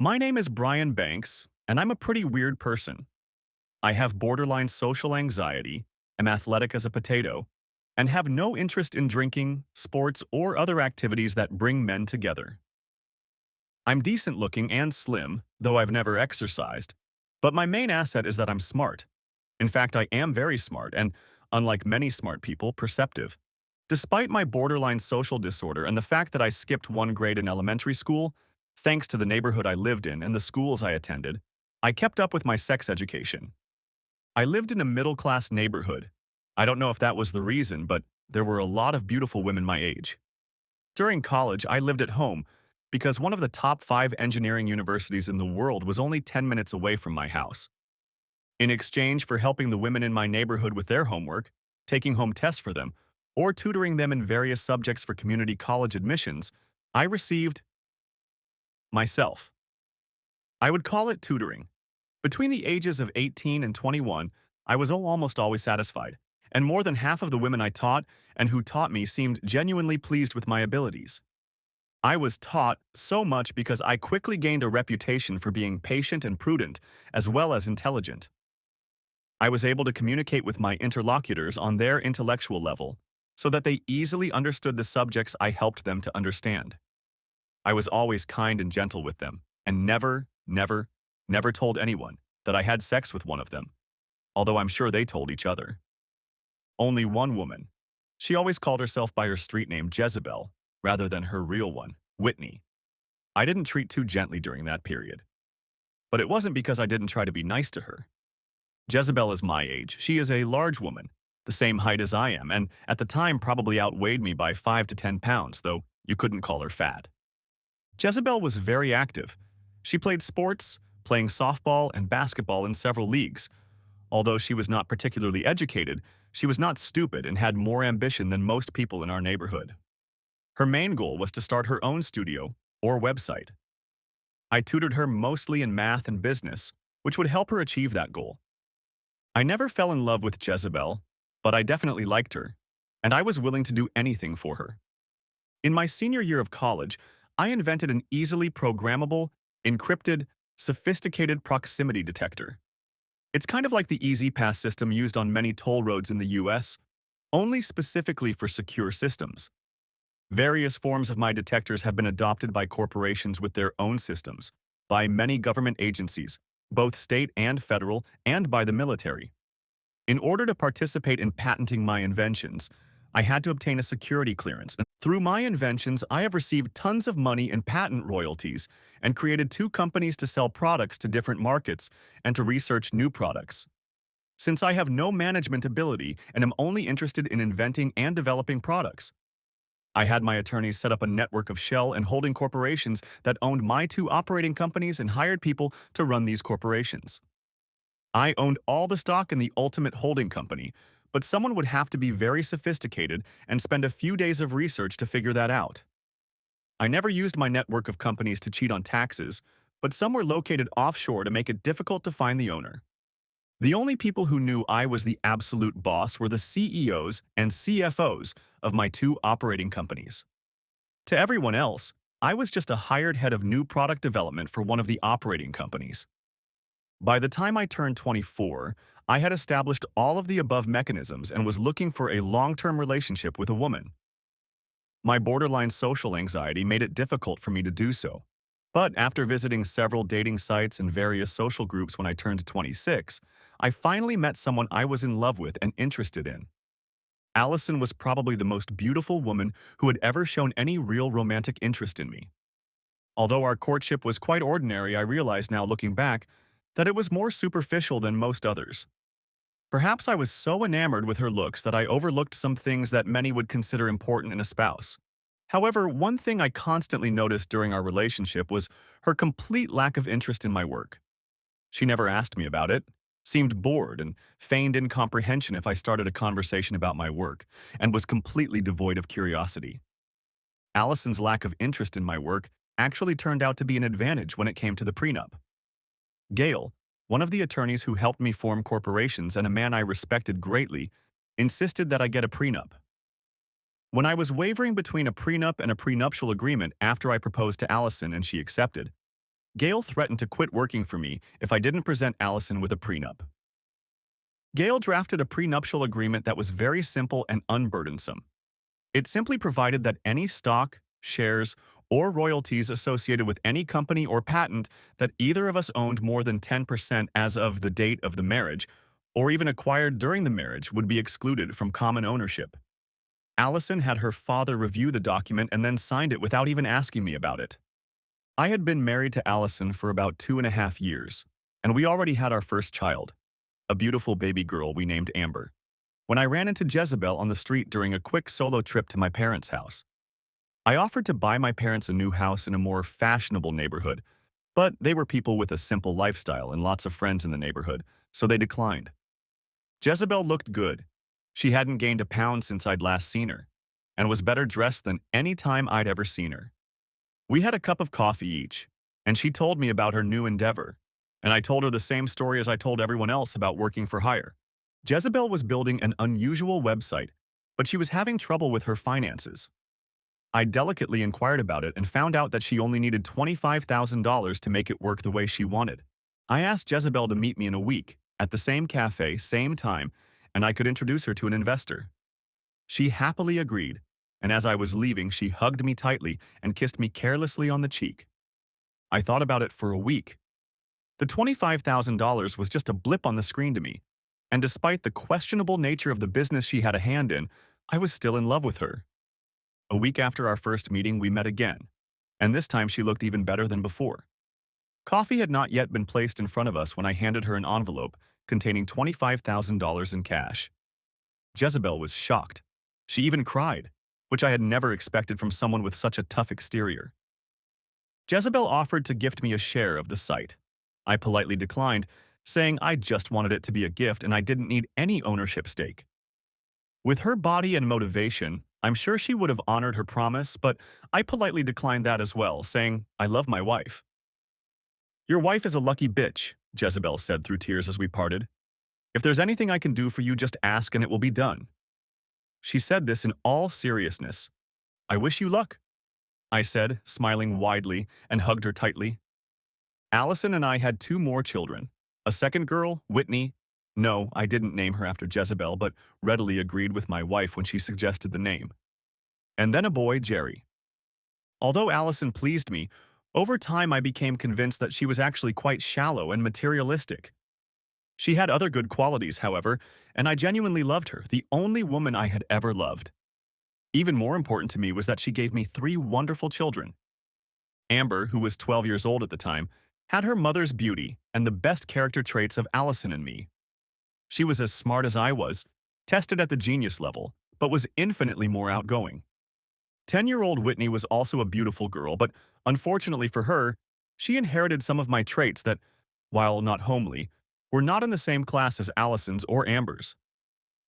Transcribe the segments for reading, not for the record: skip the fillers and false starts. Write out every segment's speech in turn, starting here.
My name is Brian Banks, and I'm a pretty weird person. I have borderline social anxiety, am athletic as a potato, and have no interest in drinking, sports, or other activities that bring men together. I'm decent looking and slim, though I've never exercised, but my main asset is that I'm smart. In fact, I am very smart and, unlike many smart people, perceptive. Despite my borderline social disorder and the fact that I skipped one grade in elementary school, thanks to the neighborhood I lived in and the schools I attended, I kept up with my sex education. I lived in a middle-class neighborhood. I don't know if that was the reason, but there were a lot of beautiful women my age. During college, I lived at home because one of the top 5 engineering universities in the world was only 10 minutes away from my house. In exchange for helping the women in my neighborhood with their homework, taking home tests for them, or tutoring them in various subjects for community college admissions, I received myself. I would call it tutoring. Between the ages of 18 and 21, I was almost always satisfied, and more than half of the women I taught and who taught me seemed genuinely pleased with my abilities. I was taught so much because I quickly gained a reputation for being patient and prudent, as well as intelligent. I was able to communicate with my interlocutors on their intellectual level, so that they easily understood the subjects I helped them to understand. I was always kind and gentle with them, and never told anyone that I had sex with one of them, although I'm sure they told each other. Only one woman. She always called herself by her street name Jezebel, rather than her real one, Whitney. I didn't treat too gently during that period. But it wasn't because I didn't try to be nice to her. Jezebel is my age. She is a large woman, the same height as I am, and at the time probably outweighed me by 5 to 10 pounds, though you couldn't call her fat. Jezebel was very active. She played sports, playing softball and basketball in several leagues. Although she was not particularly educated, she was not stupid and had more ambition than most people in our neighborhood. Her main goal was to start her own studio or website. I tutored her mostly in math and business, which would help her achieve that goal. I never fell in love with Jezebel, but I definitely liked her, and I was willing to do anything for her. In my senior year of college, I invented an easily programmable, encrypted, sophisticated proximity detector. It's kind of like the Easy Pass system used on many toll roads in the US, only specifically for secure systems. Various forms of my detectors have been adopted by corporations with their own systems, by many government agencies, both state and federal, and by the military. In order to participate in patenting my inventions, I had to obtain a security clearance. Through my inventions, I have received tons of money in patent royalties and created 2 companies to sell products to different markets and to research new products. Since I have no management ability and am only interested in inventing and developing products, I had my attorneys set up a network of shell and holding corporations that owned my 2 operating companies and hired people to run these corporations. I owned all the stock in the ultimate holding company, but someone would have to be very sophisticated and spend a few days of research to figure that out. I never used my network of companies to cheat on taxes, but some were located offshore to make it difficult to find the owner. The only people who knew I was the absolute boss were the CEOs and CFOs of my 2 operating companies. To everyone else, I was just a hired head of new product development for one of the operating companies. By the time I turned 24, I had established all of the above mechanisms and was looking for a long-term relationship with a woman. My borderline social anxiety made it difficult for me to do so. But after visiting several dating sites and various social groups when I turned 26, I finally met someone I was in love with and interested in. Allison was probably the most beautiful woman who had ever shown any real romantic interest in me. Although our courtship was quite ordinary, I realize now looking back that it was more superficial than most others. Perhaps I was so enamored with her looks that I overlooked some things that many would consider important in a spouse. However, one thing I constantly noticed during our relationship was her complete lack of interest in my work. She never asked me about it, seemed bored, and feigned incomprehension if I started a conversation about my work, and was completely devoid of curiosity. Allison's lack of interest in my work actually turned out to be an advantage when it came to the prenup. Gail, one of the attorneys who helped me form corporations and a man I respected greatly, insisted that I get a prenup. When I was wavering between a prenup and a prenuptial agreement after I proposed to Allison and she accepted, Gail threatened to quit working for me if I didn't present Allison with a prenup. Gail drafted a prenuptial agreement that was very simple and unburdensome. It simply provided that any stock, shares, or royalties associated with any company or patent that either of us owned more than 10% as of the date of the marriage, or even acquired during the marriage, would be excluded from common ownership. Allison had her father review the document and then signed it without even asking me about it. I had been married to Allison for about 2.5 years, and we already had our first child, a beautiful baby girl we named Amber, when I ran into Jezebel on the street during a quick solo trip to my parents' house. I offered to buy my parents a new house in a more fashionable neighborhood, but they were people with a simple lifestyle and lots of friends in the neighborhood, so they declined. Jezebel looked good. She hadn't gained a pound since I'd last seen her, and was better dressed than any time I'd ever seen her. We had a cup of coffee each, and she told me about her new endeavor, and I told her the same story as I told everyone else about working for hire. Jezebel was building an unusual website, but she was having trouble with her finances. I delicately inquired about it and found out that she only needed $25,000 to make it work the way she wanted. I asked Jezebel to meet me in a week, at the same cafe, same time, and I could introduce her to an investor. She happily agreed, and as I was leaving, she hugged me tightly and kissed me carelessly on the cheek. I thought about it for a week. The $25,000 was just a blip on the screen to me, and despite the questionable nature of the business she had a hand in, I was still in love with her. A week after our first meeting, we met again, and this time she looked even better than before. Coffee had not yet been placed in front of us when I handed her an envelope containing $25,000 in cash. Jezebel was shocked. She even cried, which I had never expected from someone with such a tough exterior. Jezebel offered to gift me a share of the site. I politely declined, saying I just wanted it to be a gift and I didn't need any ownership stake. With her body and motivation, I'm sure she would have honored her promise, but I politely declined that as well, saying I love my wife. "Your wife is a lucky bitch," Jezebel said through tears as we parted. "If there's anything I can do for you, just ask and it will be done." She said this in all seriousness. "I wish you luck," I said, smiling widely, and hugged her tightly. Allison and I had 2 more children. A second girl, Whitney. No, I didn't name her after Jezebel, but readily agreed with my wife when she suggested the name. And then a boy, Jerry. Although Allison pleased me, over time I became convinced that she was actually quite shallow and materialistic. She had other good qualities, however, and I genuinely loved her, the only woman I had ever loved. Even more important to me was that she gave me 3 wonderful children. Amber, who was 12 years old at the time, had her mother's beauty and the best character traits of Allison and me. She was as smart as I was, tested at the genius level, but was infinitely more outgoing. 10-year-old Whitney was also a beautiful girl, but unfortunately for her, she inherited some of my traits that, while not homely, were not in the same class as Allison's or Amber's.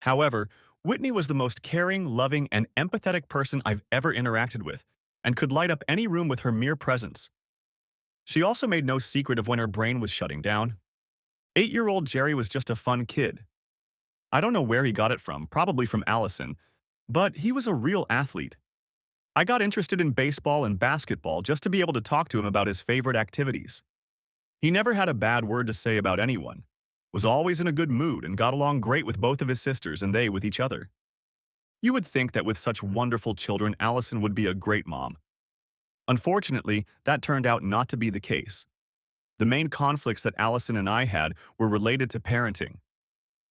However, Whitney was the most caring, loving, and empathetic person I've ever interacted with, and could light up any room with her mere presence. She also made no secret of when her brain was shutting down. 8-year-old Jerry was just a fun kid. I don't know where he got it from, probably from Allison, but he was a real athlete. I got interested in baseball and basketball just to be able to talk to him about his favorite activities. He never had a bad word to say about anyone, was always in a good mood, and got along great with both of his sisters and they with each other. You would think that with such wonderful children, Allison would be a great mom. Unfortunately, that turned out not to be the case. The main conflicts that Allison and I had were related to parenting.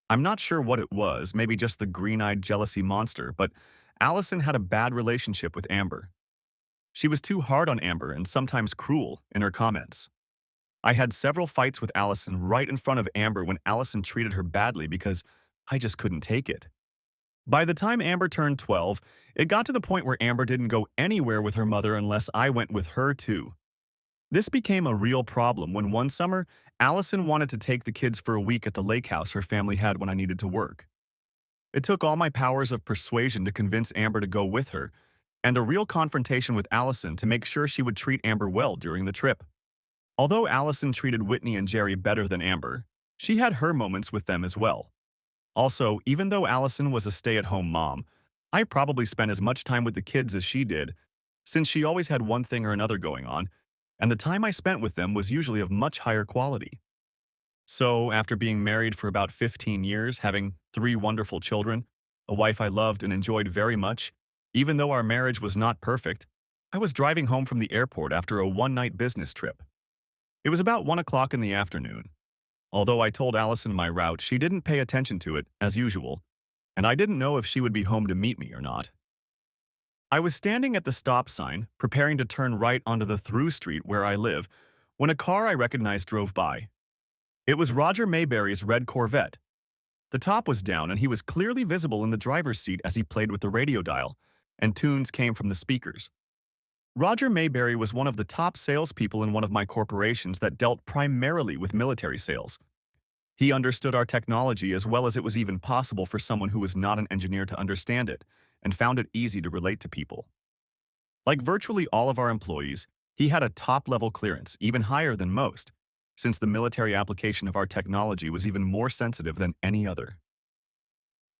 I'm not sure what it was, maybe just the green-eyed jealousy monster, but Allison had a bad relationship with Amber. She was too hard on Amber and sometimes cruel in her comments. I had several fights with Allison right in front of Amber when Allison treated her badly because I just couldn't take it. By the time Amber turned 12, it got to the point where Amber didn't go anywhere with her mother unless I went with her too. This became a real problem when one summer, Allison wanted to take the kids for a week at the lake house her family had when I needed to work. It took all my powers of persuasion to convince Amber to go with her, and a real confrontation with Allison to make sure she would treat Amber well during the trip. Although Allison treated Whitney and Jerry better than Amber, she had her moments with them as well. Also, even though Allison was a stay-at-home mom, I probably spent as much time with the kids as she did, since she always had one thing or another going on, and the time I spent with them was usually of much higher quality. So, after being married for about 15 years, having 3 wonderful children, a wife I loved and enjoyed very much, even though our marriage was not perfect, I was driving home from the airport after a one-night business trip. It was about 1 o'clock in the afternoon. Although I told Allison my route, she didn't pay attention to it, as usual, and I didn't know if she would be home to meet me or not. I was standing at the stop sign, preparing to turn right onto the through street where I live, when a car I recognized drove by. It was Roger Mayberry's red Corvette. The top was down and he was clearly visible in the driver's seat as he played with the radio dial, and tunes came from the speakers. Roger Mayberry was one of the top salespeople in one of my corporations that dealt primarily with military sales. He understood our technology as well as it was even possible for someone who was not an engineer to understand it, and found it easy to relate to people. Like virtually all of our employees, he had a top-level clearance, even higher than most, since the military application of our technology was even more sensitive than any other.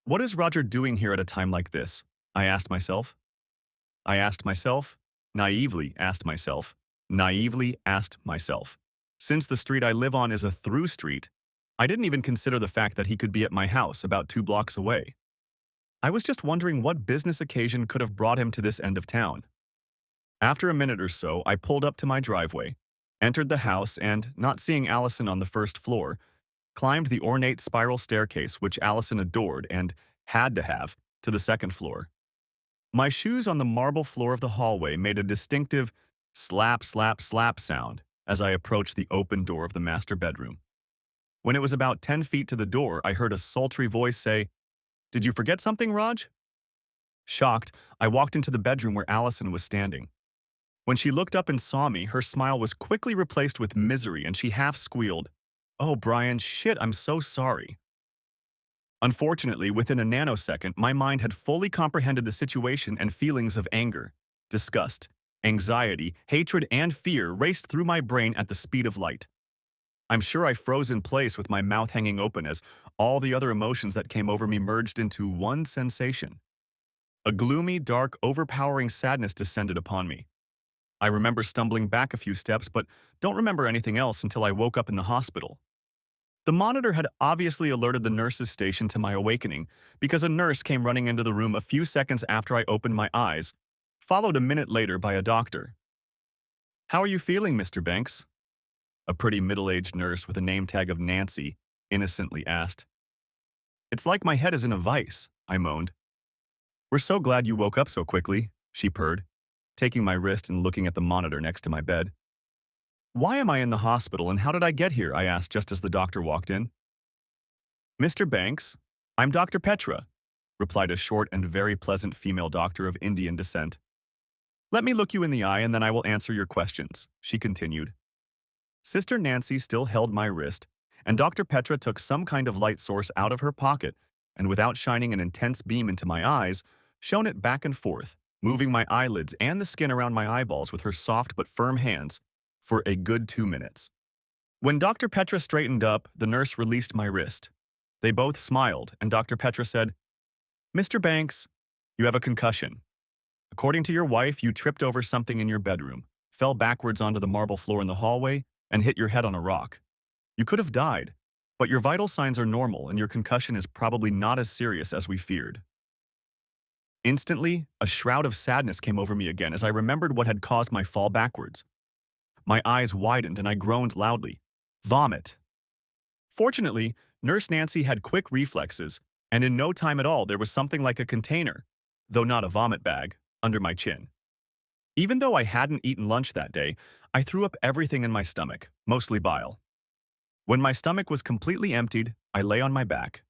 What is Roger doing here at a time like this? I asked myself. Naively asked myself. Since the street I live on is a through street, I didn't even consider the fact that he could be at my house about 2 blocks away. I was just wondering what business occasion could have brought him to this end of town. After a minute or so, I pulled up to my driveway, entered the house, and, not seeing Allison on the first floor, climbed the ornate spiral staircase which Allison adored and had to have to the second floor. My shoes on the marble floor of the hallway made a distinctive slap, slap, slap sound as I approached the open door of the master bedroom. When it was about 10 feet to the door, I heard a sultry voice say, "Did you forget something, Raj?" Shocked, I walked into the bedroom where Allison was standing. When she looked up and saw me, her smile was quickly replaced with misery and she half squealed, "Oh, Brian, shit, I'm so sorry." Unfortunately, within a nanosecond, my mind had fully comprehended the situation and feelings of anger, disgust, anxiety, hatred, and fear raced through my brain at the speed of light. I'm sure I froze in place with my mouth hanging open as all the other emotions that came over me merged into one sensation. A gloomy, dark, overpowering sadness descended upon me. I remember stumbling back a few steps, but don't remember anything else until I woke up in the hospital. The monitor had obviously alerted the nurse's station to my awakening because a nurse came running into the room a few seconds after I opened my eyes, followed a minute later by a doctor. "How are you feeling, Mr. Banks?" A pretty middle-aged nurse with a name tag of Nancy innocently asked. "It's like my head is in a vice," I moaned. "We're so glad you woke up so quickly," she purred, taking my wrist and looking at the monitor next to my bed. "Why am I in the hospital and how did I get here?" I asked just as the doctor walked in. "Mr. Banks, I'm Dr. Petra," replied a short and very pleasant female doctor of Indian descent. "Let me look you in the eye and then I will answer your questions," she continued. Sister Nancy still held my wrist, and Dr. Petra took some kind of light source out of her pocket and, without shining an intense beam into my eyes, shone it back and forth, moving my eyelids and the skin around my eyeballs with her soft but firm hands for a good 2 minutes. When Dr. Petra straightened up, the nurse released my wrist. They both smiled, and Dr. Petra said, "Mr. Banks, you have a concussion. According to your wife, you tripped over something in your bedroom, fell backwards onto the marble floor in the hallway, and hit your head on a rock. You could have died, but your vital signs are normal and your concussion is probably not as serious as we feared." Instantly, a shroud of sadness came over me again as I remembered what had caused my fall backwards. My eyes widened and I groaned loudly. Vomit. Fortunately, Nurse Nancy had quick reflexes, and in no time at all there was something like a container, though not a vomit bag, under my chin. Even though I hadn't eaten lunch that day, I threw up everything in my stomach, mostly bile. When my stomach was completely emptied, I lay on my back.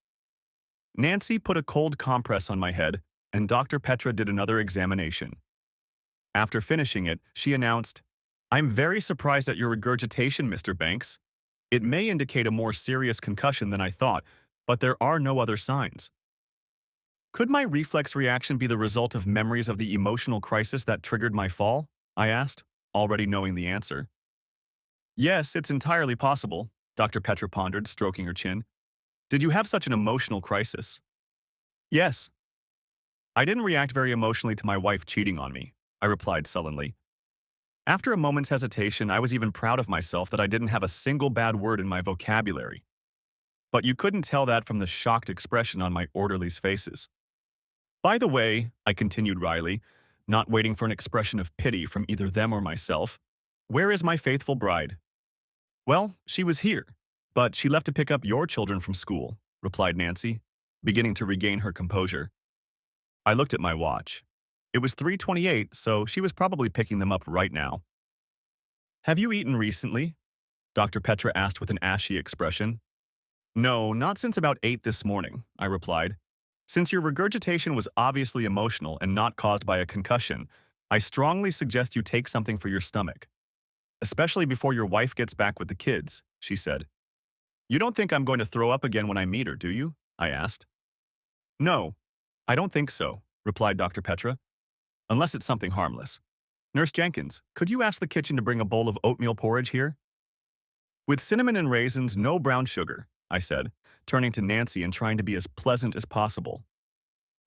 Nancy put a cold compress on my head, and Dr. Petra did another examination. After finishing it, she announced, "I'm very surprised at your regurgitation, Mr. Banks. It may indicate a more serious concussion than I thought, but there are no other signs." "Could my reflex reaction be the result of memories of the emotional crisis that triggered my fall?" I asked, already knowing the answer. "Yes, it's entirely possible," Dr. Petra pondered, stroking her chin. "Did you have such an emotional crisis?" "Yes. I didn't react very emotionally to my wife cheating on me," I replied sullenly. After a moment's hesitation, I was even proud of myself that I didn't have a single bad word in my vocabulary. But you couldn't tell that from the shocked expression on my orderlies' faces. By the way, I continued wryly, not waiting for an expression of pity from either them or myself, where is my faithful bride? Well, she was here, but she left to pick up your children from school, replied Nancy, beginning to regain her composure. I looked at my watch. It was 3:28, so she was probably picking them up right now. Have you eaten recently? Dr. Petra asked with an ashy expression. No, not since about 8 this morning, I replied. Since your regurgitation was obviously emotional and not caused by a concussion, I strongly suggest you take something for your stomach. Especially before your wife gets back with the kids, she said. You don't think I'm going to throw up again when I meet her, do you? I asked. No, I don't think so, replied Dr. Petra, unless it's something harmless. Nurse Jenkins, could you ask the kitchen to bring a bowl of oatmeal porridge here? With cinnamon and raisins, no brown sugar, I said, turning to Nancy and trying to be as pleasant as possible.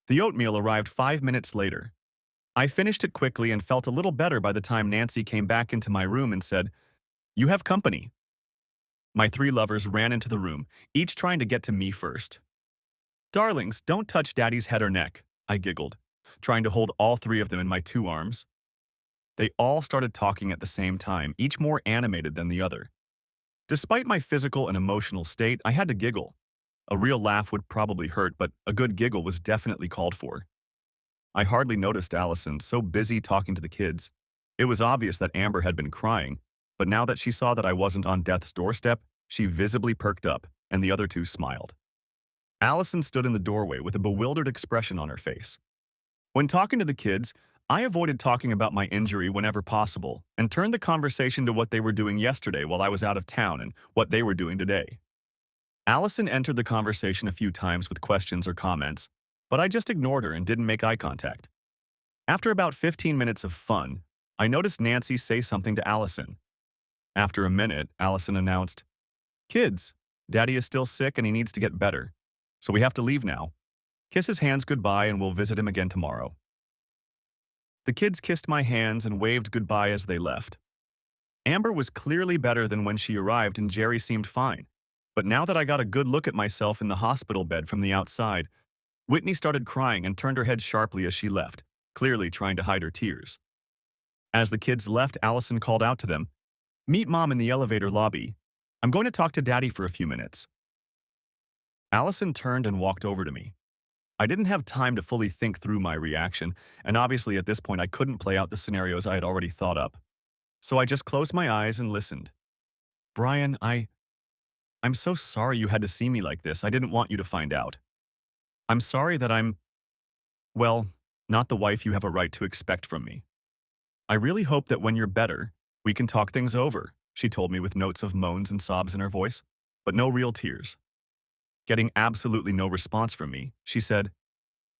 The oatmeal arrived 5 minutes later. I finished it quickly and felt a little better by the time Nancy came back into my room and said, You have company. My three lovers ran into the room, each trying to get to me first. Darlings, don't touch Daddy's head or neck, I giggled, trying to hold all three of them in my two arms. They all started talking at the same time, each more animated than the other. Despite my physical and emotional state, I had to giggle. A real laugh would probably hurt, but a good giggle was definitely called for. I hardly noticed Allison, so busy talking to the kids. It was obvious that Amber had been crying, but now that she saw that I wasn't on death's doorstep, she visibly perked up, and the other two smiled. Allison stood in the doorway with a bewildered expression on her face. When talking to the kids, I avoided talking about my injury whenever possible and turned the conversation to what they were doing yesterday while I was out of town and what they were doing today. Allison entered the conversation a few times with questions or comments, but I just ignored her and didn't make eye contact. After about 15 minutes of fun, I noticed Nancy say something to Allison. After a minute, Allison announced, Kids, Daddy is still sick and he needs to get better, so we have to leave now. Kiss his hands goodbye and we'll visit him again tomorrow. The kids kissed my hands and waved goodbye as they left. Amber was clearly better than when she arrived and Jerry seemed fine, but now that I got a good look at myself in the hospital bed from the outside, Whitney started crying and turned her head sharply as she left, clearly trying to hide her tears. As the kids left, Allison called out to them, Meet Mom in the elevator lobby. I'm going to talk to Daddy for a few minutes. Allison turned and walked over to me. I didn't have time to fully think through my reaction, and obviously at this point I couldn't play out the scenarios I had already thought up. So I just closed my eyes and listened. Brian, I'm so sorry you had to see me like this. I didn't want you to find out. I'm sorry that well, not the wife you have a right to expect from me. I really hope that when you're better, we can talk things over, she told me with notes of moans and sobs in her voice, but no real tears. Getting absolutely no response from me, she said,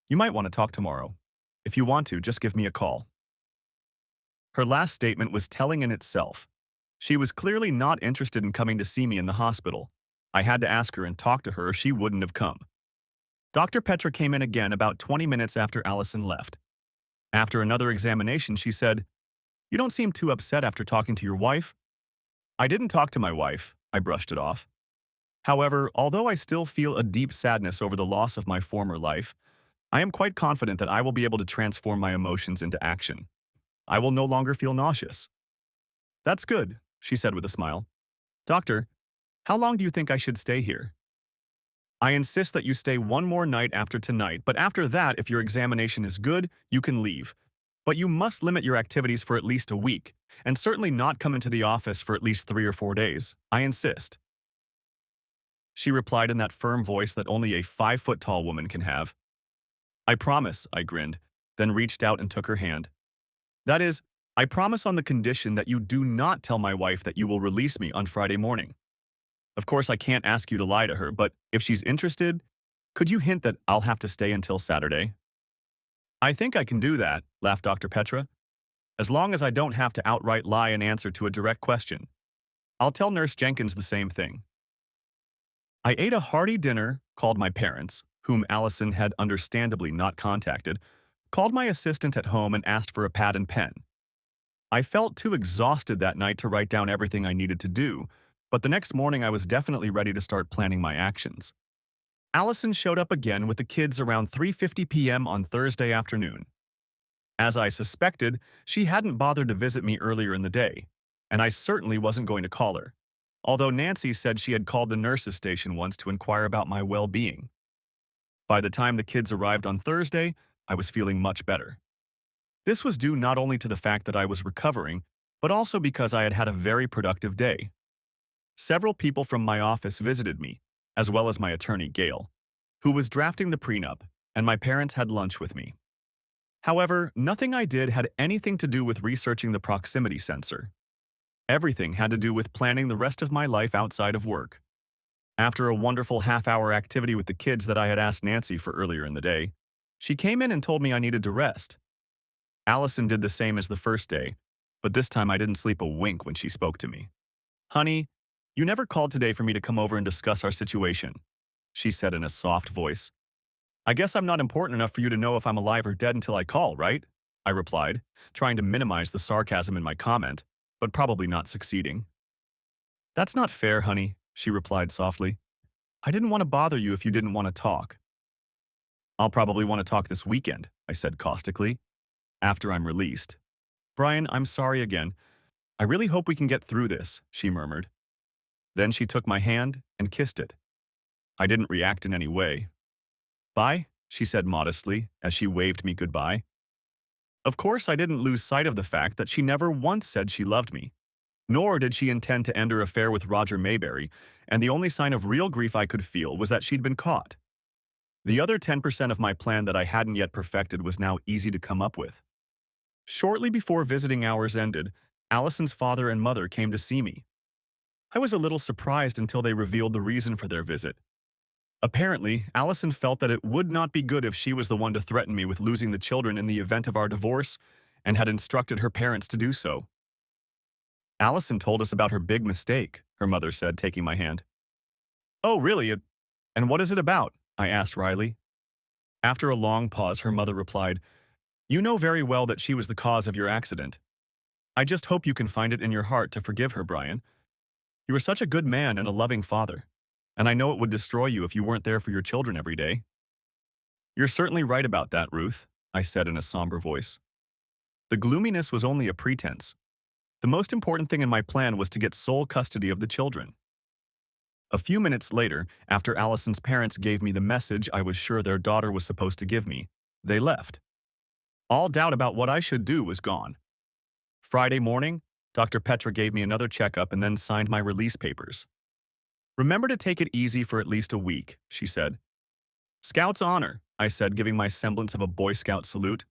You might want to talk tomorrow. If you want to, just give me a call. Her last statement was telling in itself. She was clearly not interested in coming to see me in the hospital. I had to ask her and talk to her or she wouldn't have come. Dr. Petra came in again about 20 minutes after Allison left. After another examination, she said, You don't seem too upset after talking to your wife. I didn't talk to my wife, I brushed it off. However, although I still feel a deep sadness over the loss of my former life, I am quite confident that I will be able to transform my emotions into action. I will no longer feel nauseous. That's good, she said with a smile. Doctor, how long do you think I should stay here? I insist that you stay one more night after tonight, but after that, if your examination is good, you can leave. But you must limit your activities for at least a week, and certainly not come into the office for at least 3 or 4 days. I insist. She replied in that firm voice that only a 5-foot-tall woman can have. I promise, I grinned, then reached out and took her hand. That is, I promise on the condition that you do not tell my wife that you will release me on Friday morning. Of course, I can't ask you to lie to her, but if she's interested, could you hint that I'll have to stay until Saturday? I think I can do that, laughed Dr. Petra, as long as I don't have to outright lie in answer to a direct question. I'll tell Nurse Jenkins the same thing. I ate a hearty dinner, called my parents, whom Allison had understandably not contacted, called my assistant at home and asked for a pad and pen. I felt too exhausted that night to write down everything I needed to do, but the next morning I was definitely ready to start planning my actions. Allison showed up again with the kids around 3:50 p.m. on Thursday afternoon. As I suspected, she hadn't bothered to visit me earlier in the day, and I certainly wasn't going to call her, although Nancy said she had called the nurse's station once to inquire about my well-being. By the time the kids arrived on Thursday, I was feeling much better. This was due not only to the fact that I was recovering, but also because I had had a very productive day. Several people from my office visited me, as well as my attorney, Gail, who was drafting the prenup, and my parents had lunch with me. However, nothing I did had anything to do with researching the proximity sensor. Everything had to do with planning the rest of my life outside of work. After a wonderful half-hour activity with the kids that I had asked Nancy for earlier in the day, she came in and told me I needed to rest. Allison did the same as the first day, but this time I didn't sleep a wink when she spoke to me. "Honey, you never called today for me to come over and discuss our situation," she said in a soft voice. "I guess I'm not important enough for you to know if I'm alive or dead until I call, right?" I replied, trying to minimize the sarcasm in my comment, but probably not succeeding. "That's not fair, honey," she replied softly. "I didn't want to bother you if you didn't want to talk." "I'll probably want to talk this weekend," I said caustically, "after I'm released." "Brian, I'm sorry again. I really hope we can get through this," she murmured. Then she took my hand and kissed it. I didn't react in any way. "Bye," she said modestly as she waved me goodbye. Of course, I didn't lose sight of the fact that she never once said she loved me, nor did she intend to end her affair with Roger Mayberry, and the only sign of real grief I could feel was that she'd been caught. The other 10% of my plan that I hadn't yet perfected was now easy to come up with. Shortly before visiting hours ended, Allison's father and mother came to see me. I was a little surprised until they revealed the reason for their visit. Apparently, Allison felt that it would not be good if she was the one to threaten me with losing the children in the event of our divorce, and had instructed her parents to do so. "Allison told us about her big mistake," her mother said, taking my hand. "Oh, really? And what is it about?" I asked wryly. After a long pause, her mother replied, "You know very well that she was the cause of your accident. I just hope you can find it in your heart to forgive her, Brian. You are such a good man and a loving father, and I know it would destroy you if you weren't there for your children every day." "You're certainly right about that, Ruth," I said in a somber voice. The gloominess was only a pretense. The most important thing in my plan was to get sole custody of the children. A few minutes later, after Allison's parents gave me the message I was sure their daughter was supposed to give me, they left. All doubt about what I should do was gone. Friday morning, Dr. Petra gave me another checkup and then signed my release papers. "Remember to take it easy for at least a week," she said. "Scout's honor," I said, giving my semblance of a Boy Scout salute.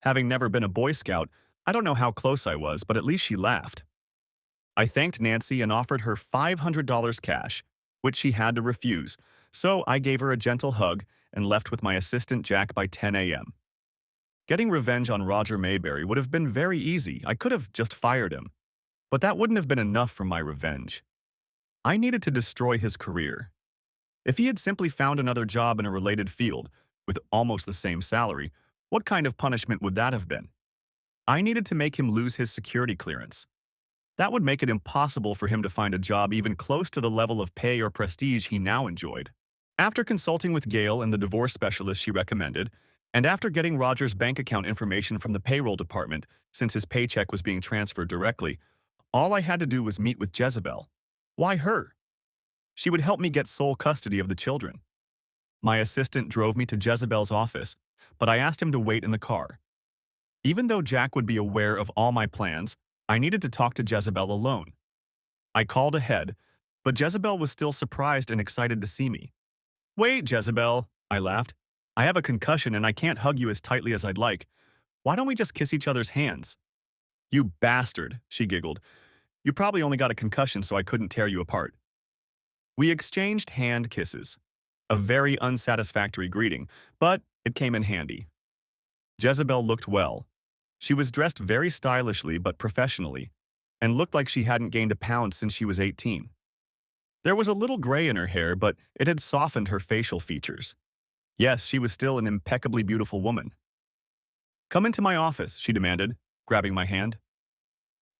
Having never been a Boy Scout, I don't know how close I was, but at least she laughed. I thanked Nancy and offered her $500 cash, which she had to refuse, so I gave her a gentle hug and left with my assistant Jack by 10 a.m. Getting revenge on Roger Mayberry would have been very easy. I could have just fired him. But that wouldn't have been enough for my revenge. I needed to destroy his career. If he had simply found another job in a related field, with almost the same salary, what kind of punishment would that have been? I needed to make him lose his security clearance. That would make it impossible for him to find a job even close to the level of pay or prestige he now enjoyed. After consulting with Gail and the divorce specialist she recommended, and after getting Roger's bank account information from the payroll department since his paycheck was being transferred directly, all I had to do was meet with Jezebel. Why her? She would help me get sole custody of the children. My assistant drove me to Jezebel's office, but I asked him to wait in the car. Even though Jack would be aware of all my plans, I needed to talk to Jezebel alone. I called ahead, but Jezebel was still surprised and excited to see me. "Wait, Jezebel," I laughed. "I have a concussion and I can't hug you as tightly as I'd like. Why don't we just kiss each other's hands?" "You bastard," she giggled. "You probably only got a concussion so I couldn't tear you apart." We exchanged hand kisses. A very unsatisfactory greeting, but it came in handy. Jezebel looked well. She was dressed very stylishly but professionally, and looked like she hadn't gained a pound since she was 18. There was a little gray in her hair, but it had softened her facial features. Yes, she was still an impeccably beautiful woman. "Come into my office," she demanded, grabbing my hand.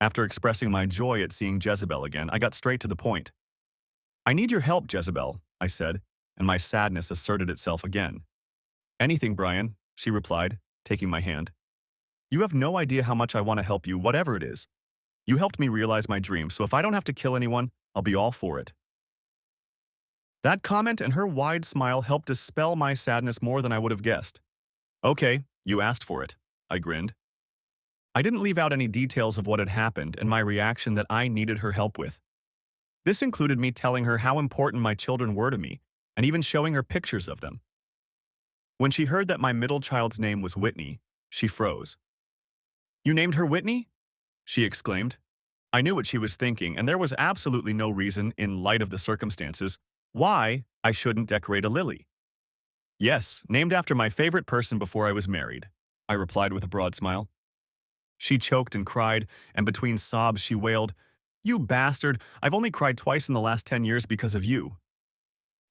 After expressing my joy at seeing Jezebel again, I got straight to the point. I need your help, Jezebel, I said, and my sadness asserted itself again. Anything, Brian, she replied, taking my hand. You have no idea how much I want to help you, whatever it is. You helped me realize my dream, so if I don't have to kill anyone, I'll be all for it. That comment and her wide smile helped dispel my sadness more than I would have guessed. Okay, you asked for it, I grinned. I didn't leave out any details of what had happened and my reaction that I needed her help with. This included me telling her how important my children were to me, and even showing her pictures of them. When she heard that my middle child's name was Whitney, she froze. You named her Whitney? She exclaimed. I knew what she was thinking, and there was absolutely no reason, in light of the circumstances, why I shouldn't decorate a lily. Yes, named after my favorite person before I was married, I replied with a broad smile. She choked and cried, and between sobs she wailed, You bastard, I've only cried twice in the last 10 years because of you.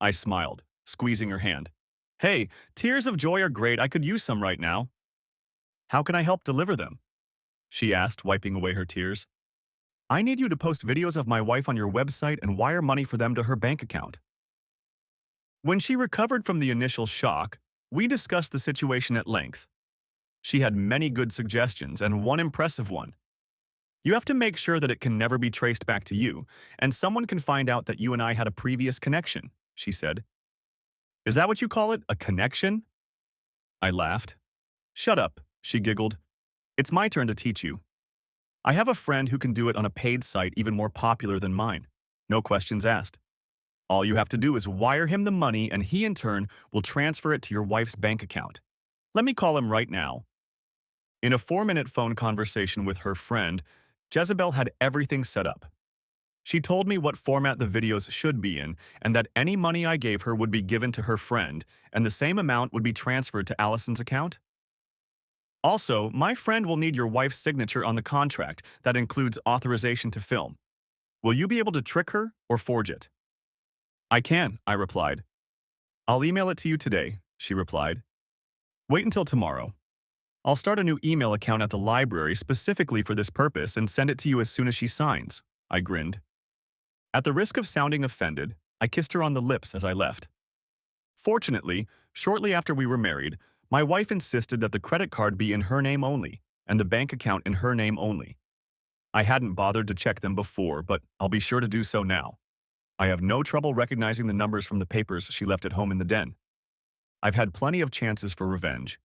I smiled, squeezing her hand. Hey, tears of joy are great, I could use some right now. How can I help deliver them? She asked, wiping away her tears. I need you to post videos of my wife on your website and wire money for them to her bank account. When she recovered from the initial shock, we discussed the situation at length. She had many good suggestions and one impressive one. You have to make sure that it can never be traced back to you, and someone can find out that you and I had a previous connection, she said. Is that what you call it, a connection? I laughed. Shut up, she giggled. It's my turn to teach you. I have a friend who can do it on a paid site even more popular than mine. No questions asked. All you have to do is wire him the money and he in turn will transfer it to your wife's bank account. Let me call him right now. In a 4-minute phone conversation with her friend, Jezebel had everything set up. She told me what format the videos should be in and that any money I gave her would be given to her friend and the same amount would be transferred to Allison's account. Also, my friend will need your wife's signature on the contract that includes authorization to film. Will you be able to trick her or forge it? I can, I replied. I'll email it to you today, she replied. Wait until tomorrow. I'll start a new email account at the library specifically for this purpose and send it to you as soon as she signs, I grinned. At the risk of sounding offended, I kissed her on the lips as I left. Fortunately, shortly after we were married, my wife insisted that the credit card be in her name only and the bank account in her name only. I hadn't bothered to check them before, but I'll be sure to do so now. I have no trouble recognizing the numbers from the papers she left at home in the den. I've had plenty of chances for revenge.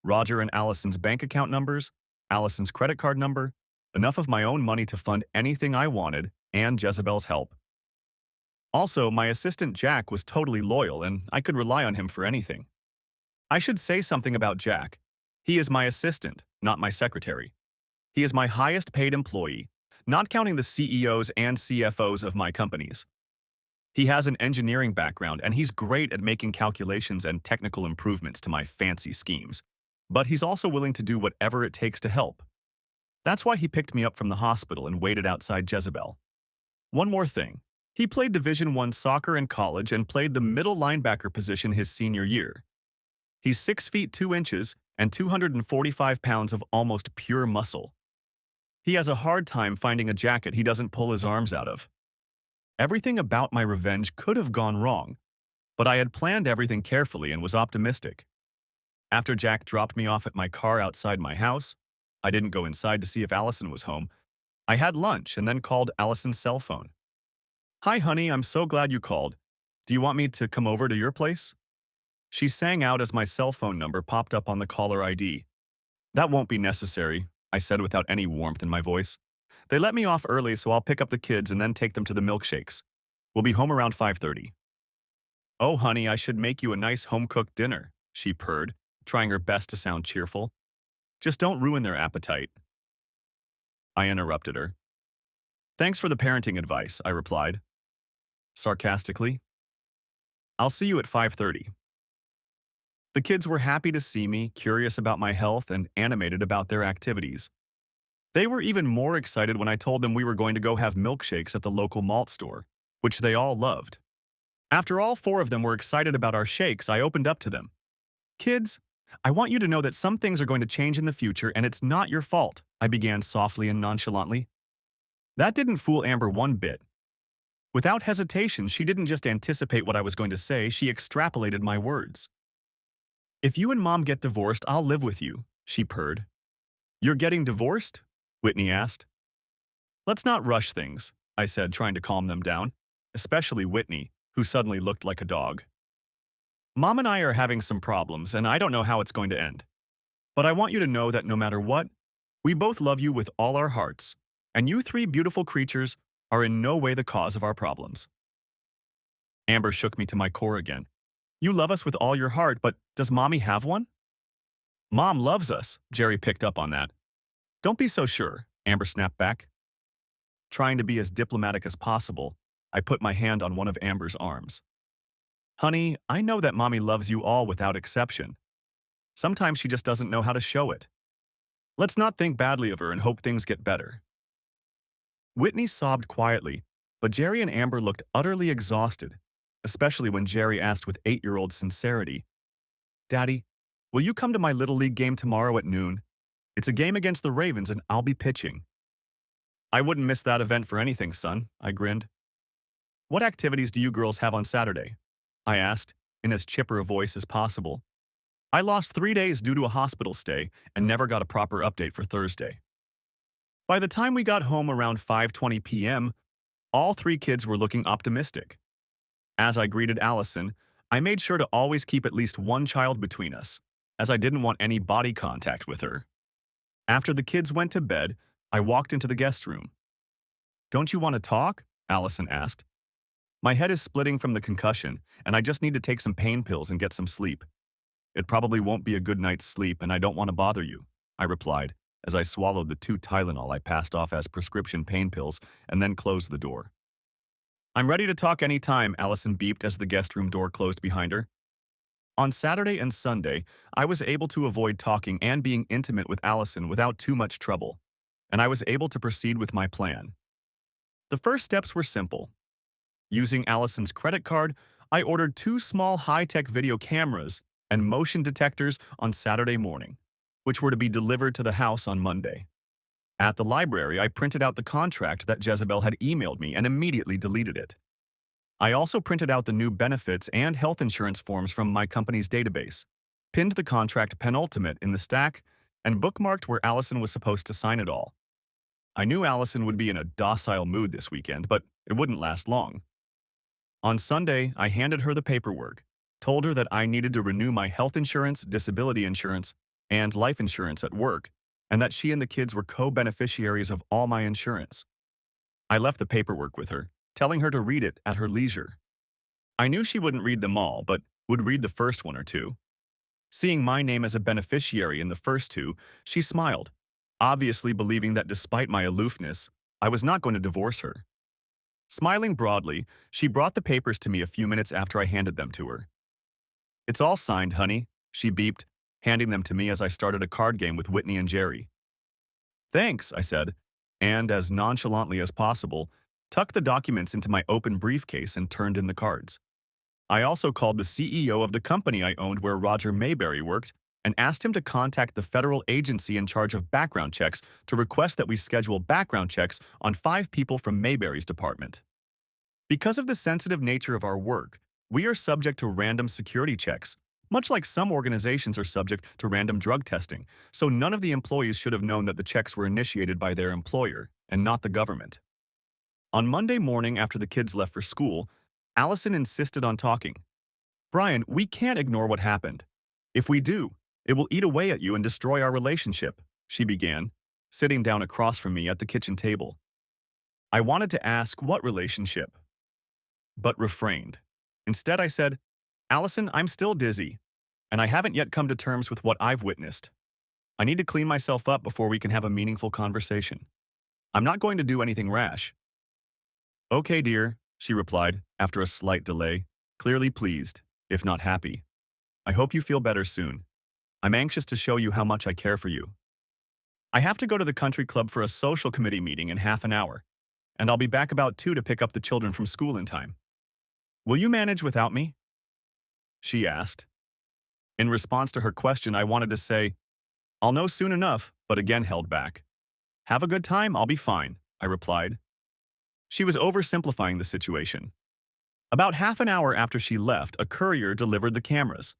Roger and Allison's bank account numbers, Allison's credit card number, enough of my own money to fund anything I wanted, and Jezebel's help. Also, my assistant Jack was totally loyal and I could rely on him for anything. I should say something about Jack. He is my assistant, not my secretary. He is my highest paid employee, not counting the CEOs and CFOs of my companies. He has an engineering background and he's great at making calculations and technical improvements to my fancy schemes. But he's also willing to do whatever it takes to help. That's why he picked me up from the hospital and waited outside Jezebel. One more thing. He played Division I soccer in college and played the middle linebacker position his senior year. He's 6 feet 2 inches and 245 pounds of almost pure muscle. He has a hard time finding a jacket he doesn't pull his arms out of. Everything about my revenge could have gone wrong, but I had planned everything carefully and was optimistic. After Jack dropped me off at my car outside my house, I didn't go inside to see if Allison was home. I had lunch and then called Allison's cell phone. Hi, honey, I'm so glad you called. Do you want me to come over to your place? She sang out as my cell phone number popped up on the caller ID. That won't be necessary, I said without any warmth in my voice. They let me off early, so I'll pick up the kids and then take them to the milkshakes. We'll be home around 5:30. Oh, honey, I should make you a nice home-cooked dinner, she purred, trying her best to sound cheerful. Just don't ruin their appetite. I interrupted her. Thanks for the parenting advice, I replied. Sarcastically. I'll see you at 5:30. The kids were happy to see me, curious about my health, and animated about their activities. They were even more excited when I told them we were going to go have milkshakes at the local malt store, which they all loved. After all 4 of them were excited about our shakes, I opened up to them. Kids, I want you to know that some things are going to change in the future and it's not your fault, I began softly and nonchalantly. That didn't fool Amber one bit. Without hesitation, she didn't just anticipate what I was going to say, she extrapolated my words. If you and Mom get divorced, I'll live with you, she purred. You're getting divorced? Whitney asked. Let's not rush things, I said, trying to calm them down, especially Whitney, who suddenly looked like a dog. Mom and I are having some problems, and I don't know how it's going to end. But I want you to know that no matter what, we both love you with all our hearts, and you three beautiful creatures are in no way the cause of our problems. Amber shook me to my core again. You love us with all your heart, but does Mommy have one? Mom loves us, Jerry picked up on that. Don't be so sure, Amber snapped back. Trying to be as diplomatic as possible, I put my hand on one of Amber's arms. Honey, I know that Mommy loves you all without exception. Sometimes she just doesn't know how to show it. Let's not think badly of her and hope things get better. Whitney sobbed quietly, but Jerry and Amber looked utterly exhausted, especially when Jerry asked with 8-year-old sincerity, Daddy, will you come to my Little League game tomorrow at noon? It's a game against the Ravens and I'll be pitching. I wouldn't miss that event for anything, son, I grinned. What activities do you girls have on Saturday? I asked, in as chipper a voice as possible. I lost 3 days due to a hospital stay and never got a proper update for Thursday. By the time we got home around 5:20 p.m., all 3 kids were looking optimistic. As I greeted Allison, I made sure to always keep at least one child between us, as I didn't want any body contact with her. After the kids went to bed, I walked into the guest room. Don't you want to talk? Allison asked. My head is splitting from the concussion, and I just need to take some pain pills and get some sleep. It probably won't be a good night's sleep, and I don't want to bother you, I replied, as I swallowed the 2 Tylenol I passed off as prescription pain pills and then closed the door. I'm ready to talk any time, Allison beeped as the guest room door closed behind her. On Saturday and Sunday, I was able to avoid talking and being intimate with Allison without too much trouble, and I was able to proceed with my plan. The first steps were simple. Using Allison's credit card, I ordered 2 small high-tech video cameras and motion detectors on Saturday morning, which were to be delivered to the house on Monday. At the library, I printed out the contract that Jezebel had emailed me and immediately deleted it. I also printed out the new benefits and health insurance forms from my company's database, pinned the contract penultimate in the stack, and bookmarked where Allison was supposed to sign it all. I knew Allison would be in a docile mood this weekend, but it wouldn't last long. On Sunday, I handed her the paperwork, told her that I needed to renew my health insurance, disability insurance, and life insurance at work, and that she and the kids were co-beneficiaries of all my insurance. I left the paperwork with her, telling her to read it at her leisure. I knew she wouldn't read them all, but would read the first 1 or 2. Seeing my name as a beneficiary in the first 2, she smiled, obviously believing that despite my aloofness, I was not going to divorce her. Smiling broadly, she brought the papers to me a few minutes after I handed them to her. It's all signed, honey, she beeped, handing them to me as I started a card game with Whitney and Jerry. Thanks, I said, and as nonchalantly as possible, tucked the documents into my open briefcase and turned in the cards. I also called the CEO of the company I owned where Roger Mayberry worked and asked him to contact the federal agency in charge of background checks to request that we schedule background checks on 5 people from Mayberry's department. Because of the sensitive nature of our work, we are subject to random security checks, much like some organizations are subject to random drug testing, so none of the employees should have known that the checks were initiated by their employer and not the government. On Monday morning after the kids left for school, Allison insisted on talking. Brian, we can't ignore what happened. If we do, it will eat away at you and destroy our relationship, she began, sitting down across from me at the kitchen table. I wanted to ask what relationship, but refrained. Instead, I said, Allison, I'm still dizzy, and I haven't yet come to terms with what I've witnessed. I need to clean myself up before we can have a meaningful conversation. I'm not going to do anything rash. Okay, dear, she replied, after a slight delay, clearly pleased, if not happy. I hope you feel better soon. I'm anxious to show you how much I care for you. I have to go to the country club for a social committee meeting in half an hour, and I'll be back about 2 to pick up the children from school in time. Will you manage without me? She asked. In response to her question, I wanted to say, I'll know soon enough, but again held back. Have a good time, I'll be fine, I replied. She was oversimplifying the situation. About half an hour after she left, a courier delivered the cameras.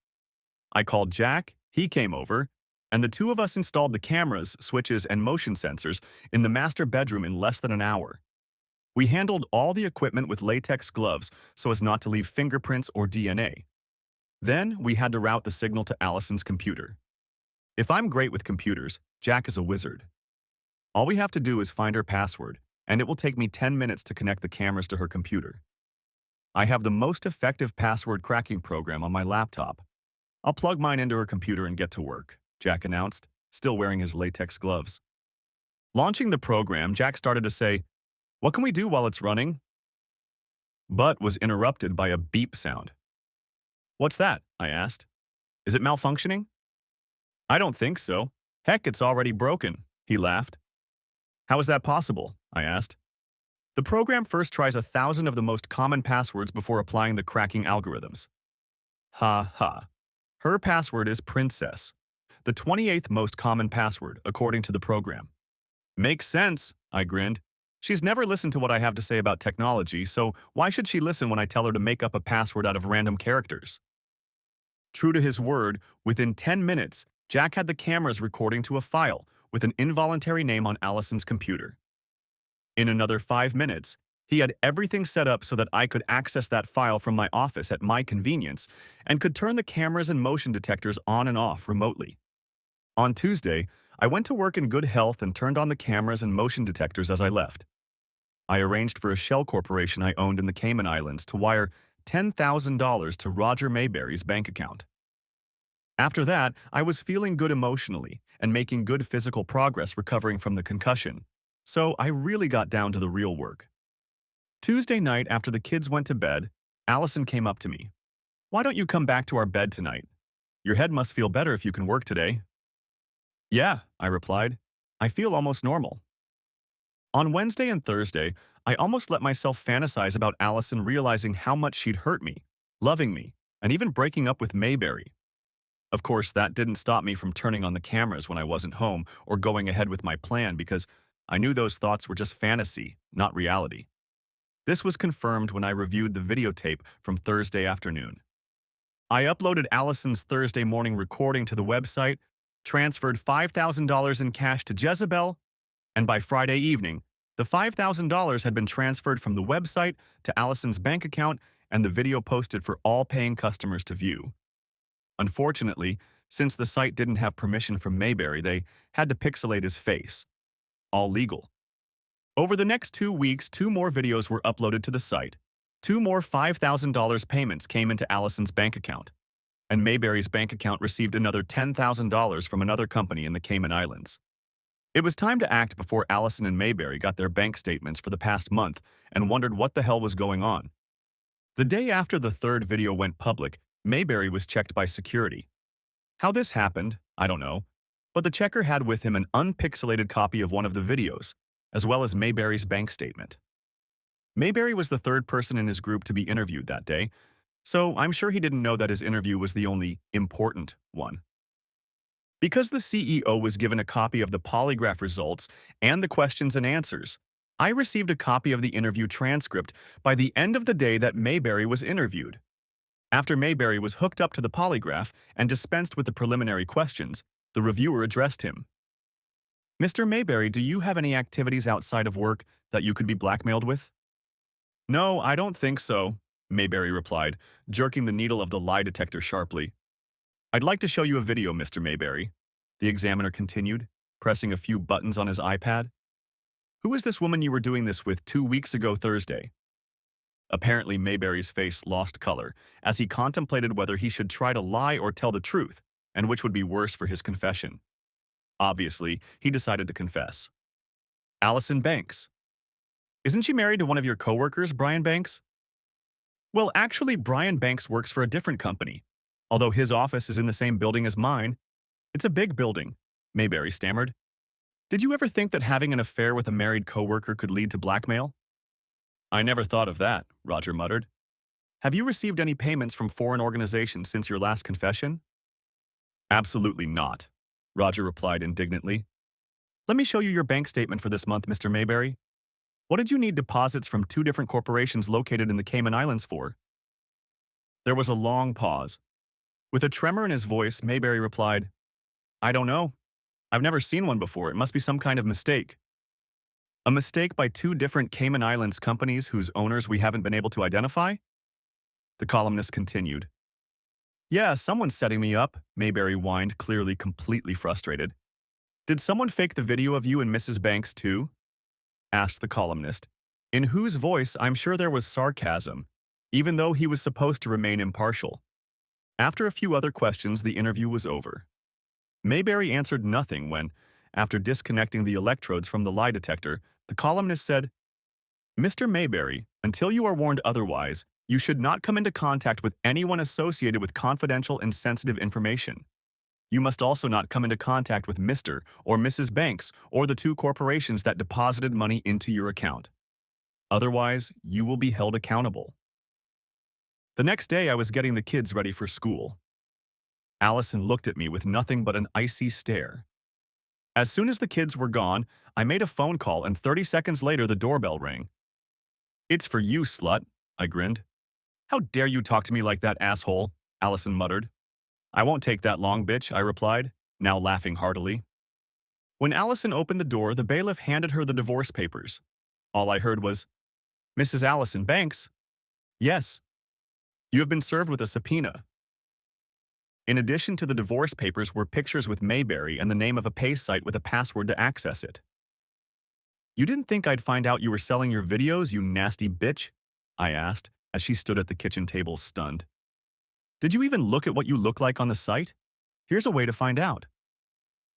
I called Jack, he came over, and the two of us installed the cameras, switches, and motion sensors in the master bedroom in less than an hour. We handled all the equipment with latex gloves so as not to leave fingerprints or DNA. Then we had to route the signal to Allison's computer. If I'm great with computers, Jack is a wizard. All we have to do is find her password, and it will take me 10 minutes to connect the cameras to her computer. I have the most effective password cracking program on my laptop. I'll plug mine into her computer and get to work, Jack announced, still wearing his latex gloves. Launching the program, Jack started to say, "What can we do while it's running?" But was interrupted by a beep sound. "What's that?" I asked. "Is it malfunctioning?" "I don't think so. Heck, it's already broken," he laughed. "How is that possible?" I asked. "The program first tries 1,000 of the most common passwords before applying the cracking algorithms." Ha ha. Her password is Princess, the 28th most common password, according to the program. Makes sense, I grinned. She's never listened to what I have to say about technology, so why should she listen when I tell her to make up a password out of random characters? True to his word, within 10 minutes, Jack had the cameras recording to a file with an involuntary name on Allison's computer. In another 5 minutes, he had everything set up so that I could access that file from my office at my convenience and could turn the cameras and motion detectors on and off remotely. On Tuesday, I went to work in good health and turned on the cameras and motion detectors as I left. I arranged for a shell corporation I owned in the Cayman Islands to wire $10,000 to Roger Mayberry's bank account. After that, I was feeling good emotionally and making good physical progress recovering from the concussion, so I really got down to the real work. Tuesday night, after the kids went to bed, Allison came up to me. "Why don't you come back to our bed tonight? Your head must feel better if you can work today." "Yeah," I replied. "I feel almost normal." On Wednesday and Thursday, I almost let myself fantasize about Allison realizing how much she'd hurt me, loving me, and even breaking up with Mayberry. Of course, that didn't stop me from turning on the cameras when I wasn't home or going ahead with my plan because I knew those thoughts were just fantasy, not reality. This was confirmed when I reviewed the videotape from Thursday afternoon. I uploaded Allison's Thursday morning recording to the website, transferred $5,000 in cash to Jezebel, and by Friday evening, the $5,000 had been transferred from the website to Allison's bank account and the video posted for all paying customers to view. Unfortunately, since the site didn't have permission from Mayberry, they had to pixelate his face. All legal. Over the next 2 weeks, 2 more videos were uploaded to the site. 2 more $5,000 payments came into Allison's bank account, and Mayberry's bank account received another $10,000 from another company in the Cayman Islands. It was time to act before Allison and Mayberry got their bank statements for the past month and wondered what the hell was going on. The day after the third video went public, Mayberry was checked by security. How this happened, I don't know, but the checker had with him an unpixelated copy of one of the videos, as well as Mayberry's bank statement. Mayberry was the third person in his group to be interviewed that day, so I'm sure he didn't know that his interview was the only important one. Because the CEO was given a copy of the polygraph results and the questions and answers, I received a copy of the interview transcript by the end of the day that Mayberry was interviewed. After Mayberry was hooked up to the polygraph and dispensed with the preliminary questions, the reviewer addressed him. "Mr. Mayberry, do you have any activities outside of work that you could be blackmailed with?" "No, I don't think so," Mayberry replied, jerking the needle of the lie detector sharply. "I'd like to show you a video, Mr. Mayberry," the examiner continued, pressing a few buttons on his iPad. "Who is this woman you were doing this with 2 weeks ago Thursday?" Apparently, Mayberry's face lost color as he contemplated whether he should try to lie or tell the truth, and which would be worse for his confession. Obviously, he decided to confess. "Allison Banks. Isn't she married to one of your coworkers, Brian Banks?" "Well, actually, Brian Banks works for a different company, although his office is in the same building as mine. It's a big building," Mayberry stammered. "Did you ever think that having an affair with a married coworker could lead to blackmail?" "I never thought of that," Roger muttered. "Have you received any payments from foreign organizations since your last confession?" Absolutely not, Roger replied indignantly. Let me show you your bank statement for this month, Mr. Mayberry. What did you need deposits from two different corporations located in the Cayman Islands for? There was a long pause. With a tremor in his voice, Mayberry replied, I don't know. I've never seen one before. It must be some kind of mistake. A mistake by two different Cayman Islands companies whose owners we haven't been able to identify? The columnist continued. Yeah, someone's setting me up, Mayberry whined, clearly completely frustrated. Did someone fake the video of you and Mrs. Banks too? Asked the columnist, in whose voice I'm sure there was sarcasm, even though he was supposed to remain impartial. After a few other questions, the interview was over. Mayberry answered nothing when, after disconnecting the electrodes from the lie detector, the columnist said, Mr. Mayberry, until you are warned otherwise, you should not come into contact with anyone associated with confidential and sensitive information. You must also not come into contact with Mr. or Mrs. Banks or the two corporations that deposited money into your account. Otherwise, you will be held accountable. The next day, I was getting the kids ready for school. Allison looked at me with nothing but an icy stare. As soon as the kids were gone, I made a phone call and 30 seconds later the doorbell rang. It's for you, slut, I grinned. How dare you talk to me like that, asshole, Allison muttered. I won't take that long, bitch, I replied, now laughing heartily. When Allison opened the door, the bailiff handed her the divorce papers. All I heard was, Mrs. Allison Banks? Yes. You have been served with a subpoena. In addition to the divorce papers were pictures with Mayberry and the name of a pay site with a password to access it. You didn't think I'd find out you were selling your videos, you nasty bitch? I asked, as she stood at the kitchen table stunned. Did you even look at what you look like on the site? Here's a way to find out,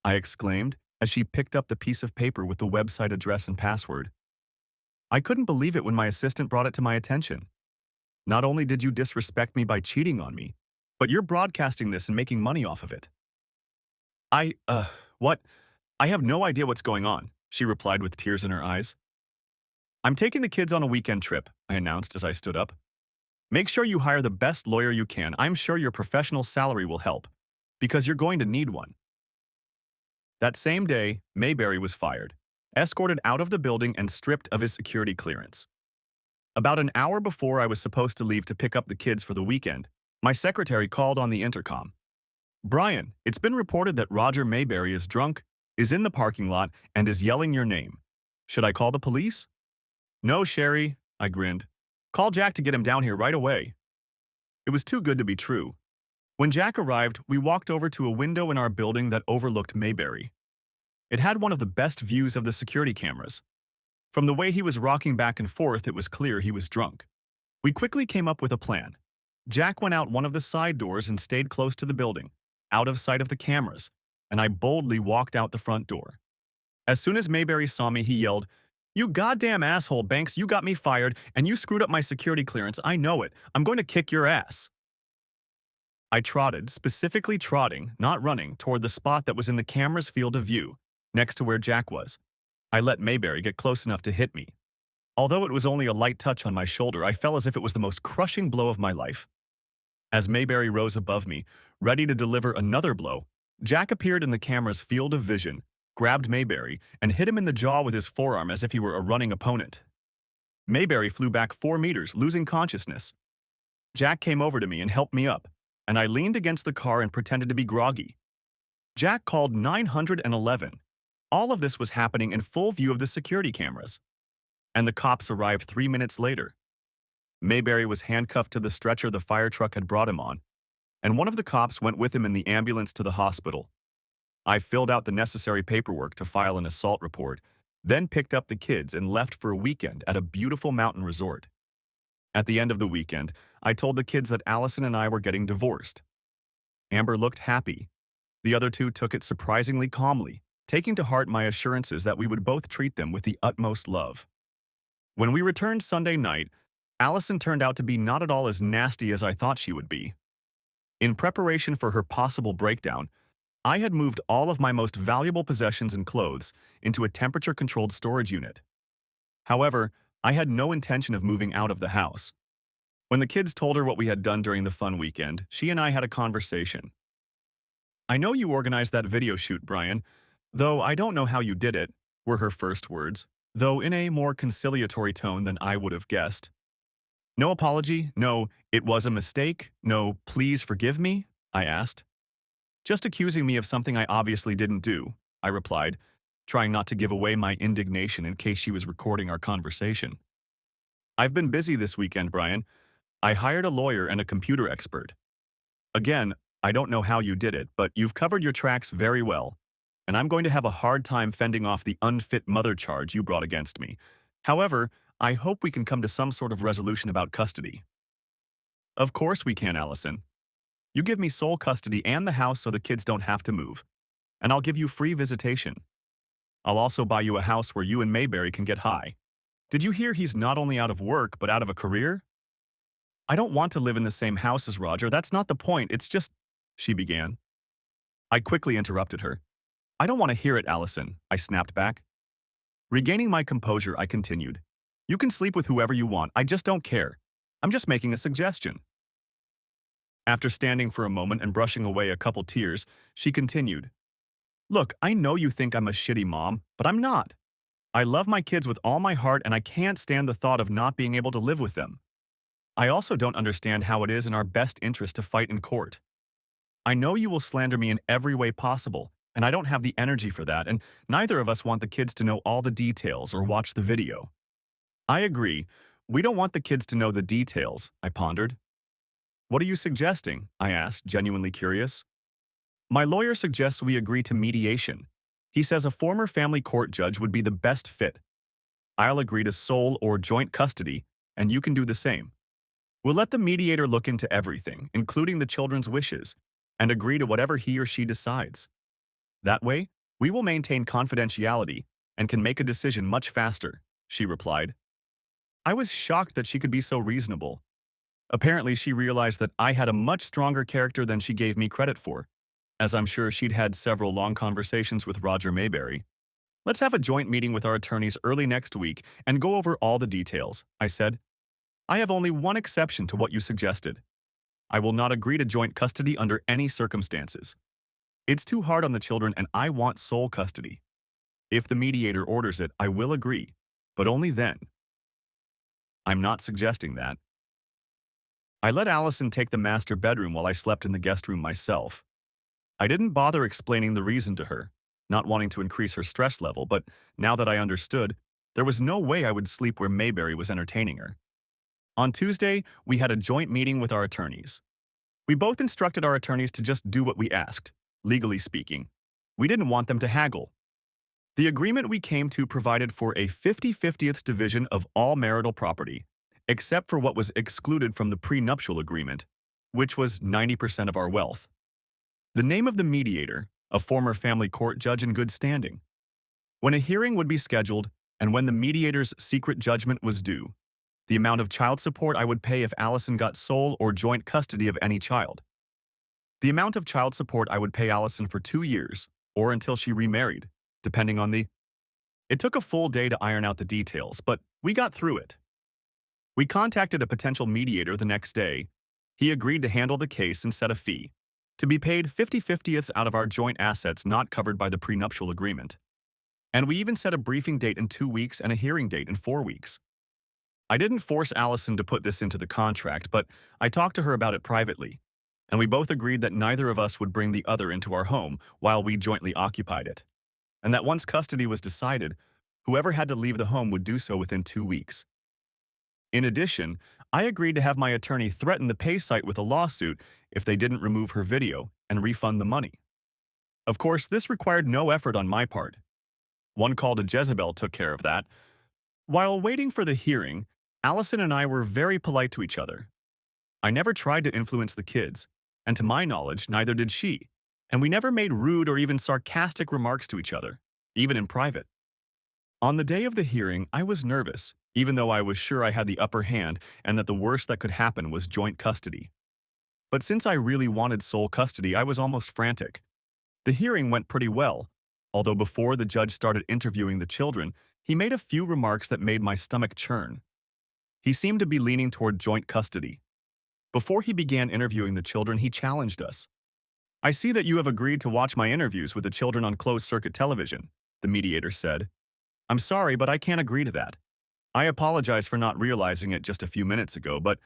I exclaimed, as she picked up the piece of paper with the website address and password. I couldn't believe it when my assistant brought it to my attention. Not only did you disrespect me by cheating on me, but you're broadcasting this and making money off of it. What? I have no idea what's going on, she replied with tears in her eyes. I'm taking the kids on a weekend trip, I announced as I stood up. Make sure you hire the best lawyer you can. I'm sure your professional salary will help, because you're going to need one. That same day, Mayberry was fired, escorted out of the building and stripped of his security clearance. About an hour before I was supposed to leave to pick up the kids for the weekend, my secretary called on the intercom. Brian, it's been reported that Roger Mayberry is drunk, is in the parking lot, and is yelling your name. Should I call the police? No, Sherry, I grinned. Call Jack to get him down here right away. It was too good to be true. When Jack arrived, we walked over to a window in our building that overlooked Mayberry. It had one of the best views of the security cameras. From the way he was rocking back and forth, it was clear he was drunk. We quickly came up with a plan. Jack went out one of the side doors and stayed close to the building, out of sight of the cameras, and I boldly walked out the front door. As soon as Mayberry saw me, he yelled, You goddamn asshole, Banks, you got me fired, and you screwed up my security clearance. I know it. I'm going to kick your ass. I trotted, specifically trotting, not running, toward the spot that was in the camera's field of view, next to where Jack was. I let Mayberry get close enough to hit me. Although it was only a light touch on my shoulder, I felt as if it was the most crushing blow of my life. As Mayberry rose above me, ready to deliver another blow, Jack appeared in the camera's field of vision, grabbed Mayberry, and hit him in the jaw with his forearm as if he were a running opponent. Mayberry flew back 4 meters, losing consciousness. Jack came over to me and helped me up, and I leaned against the car and pretended to be groggy. Jack called 911. All of this was happening in full view of the security cameras. And the cops arrived 3 minutes later. Mayberry was handcuffed to the stretcher the fire truck had brought him on, and one of the cops went with him in the ambulance to the hospital. I filled out the necessary paperwork to file an assault report, then picked up the kids and left for a weekend at a beautiful mountain resort. At the end of the weekend, I told the kids that Allison and I were getting divorced. Amber looked happy. The other two took it surprisingly calmly, taking to heart my assurances that we would both treat them with the utmost love. When we returned Sunday night, Allison turned out to be not at all as nasty as I thought she would be. In preparation for her possible breakdown, I had moved all of my most valuable possessions and clothes into a temperature-controlled storage unit. However, I had no intention of moving out of the house. When the kids told her what we had done during the fun weekend, she and I had a conversation. I know you organized that video shoot, Brian, though I don't know how you did it, were her first words, though in a more conciliatory tone than I would have guessed. No apology, no, it was a mistake, no, please forgive me, I asked. Just accusing me of something I obviously didn't do, I replied, trying not to give away my indignation in case she was recording our conversation. I've been busy this weekend, Brian. I hired a lawyer and a computer expert. Again, I don't know how you did it, but you've covered your tracks very well, and I'm going to have a hard time fending off the unfit mother charge you brought against me. However, I hope we can come to some sort of resolution about custody. Of course we can, Allison. You give me sole custody and the house so the kids don't have to move, and I'll give you free visitation. I'll also buy you a house where you and Mayberry can get high. Did you hear he's not only out of work, but out of a career? I don't want to live in the same house as Roger. That's not the point. It's just, she began. I quickly interrupted her. I don't want to hear it, Allison, I snapped back. Regaining my composure, I continued. You can sleep with whoever you want. I just don't care. I'm just making a suggestion. After standing for a moment and brushing away a couple tears, she continued. Look, I know you think I'm a shitty mom, but I'm not. I love my kids with all my heart and I can't stand the thought of not being able to live with them. I also don't understand how it is in our best interest to fight in court. I know you will slander me in every way possible, and I don't have the energy for that, and neither of us want the kids to know all the details or watch the video. I agree. We don't want the kids to know the details, I pondered. What are you suggesting? I asked, genuinely curious. My lawyer suggests we agree to mediation. He says a former family court judge would be the best fit. I'll agree to sole or joint custody, and you can do the same. We'll let the mediator look into everything, including the children's wishes, and agree to whatever he or she decides. That way, we will maintain confidentiality and can make a decision much faster, she replied. I was shocked that she could be so reasonable. Apparently, she realized that I had a much stronger character than she gave me credit for, as I'm sure she'd had several long conversations with Roger Mayberry. Let's have a joint meeting with our attorneys early next week and go over all the details, I said. I have only one exception to what you suggested. I will not agree to joint custody under any circumstances. It's too hard on the children and I want sole custody. If the mediator orders it, I will agree, but only then. I'm not suggesting that. I let Allison take the master bedroom while I slept in the guest room myself. I didn't bother explaining the reason to her, not wanting to increase her stress level, but now that I understood, there was no way I would sleep where Mayberry was entertaining her. On Tuesday, we had a joint meeting with our attorneys. We both instructed our attorneys to just do what we asked, legally speaking. We didn't want them to haggle. The agreement we came to provided for a 50/50th division of all marital property, except for what was excluded from the prenuptial agreement, which was 90% of our wealth. The name of the mediator, a former family court judge in good standing. When a hearing would be scheduled, and when the mediator's secret judgment was due, the amount of child support I would pay if Allison got sole or joint custody of any child. The amount of child support I would pay Allison for 2 years, or until she remarried, depending on the... It took a full day to iron out the details, but we got through it. We contacted a potential mediator the next day. He agreed to handle the case and set a fee, to be paid 50/50ths out of our joint assets not covered by the prenuptial agreement. And we even set a briefing date in 2 weeks and a hearing date in 4 weeks. I didn't force Allison to put this into the contract, but I talked to her about it privately, and we both agreed that neither of us would bring the other into our home while we jointly occupied it, and that once custody was decided, whoever had to leave the home would do so within 2 weeks. In addition, I agreed to have my attorney threaten the pay site with a lawsuit if they didn't remove her video and refund the money. Of course, this required no effort on my part. One call to Jezebel took care of that. While waiting for the hearing, Allison and I were very polite to each other. I never tried to influence the kids, and to my knowledge, neither did she, and we never made rude or even sarcastic remarks to each other, even in private. On the day of the hearing, I was nervous, even though I was sure I had the upper hand and that the worst that could happen was joint custody. But since I really wanted sole custody, I was almost frantic. The hearing went pretty well, although before the judge started interviewing the children, he made a few remarks that made my stomach churn. He seemed to be leaning toward joint custody. Before he began interviewing the children, he challenged us. I see that you have agreed to watch my interviews with the children on closed-circuit television, the mediator said. I'm sorry, but I can't agree to that. I apologize for not realizing it just a few minutes ago, but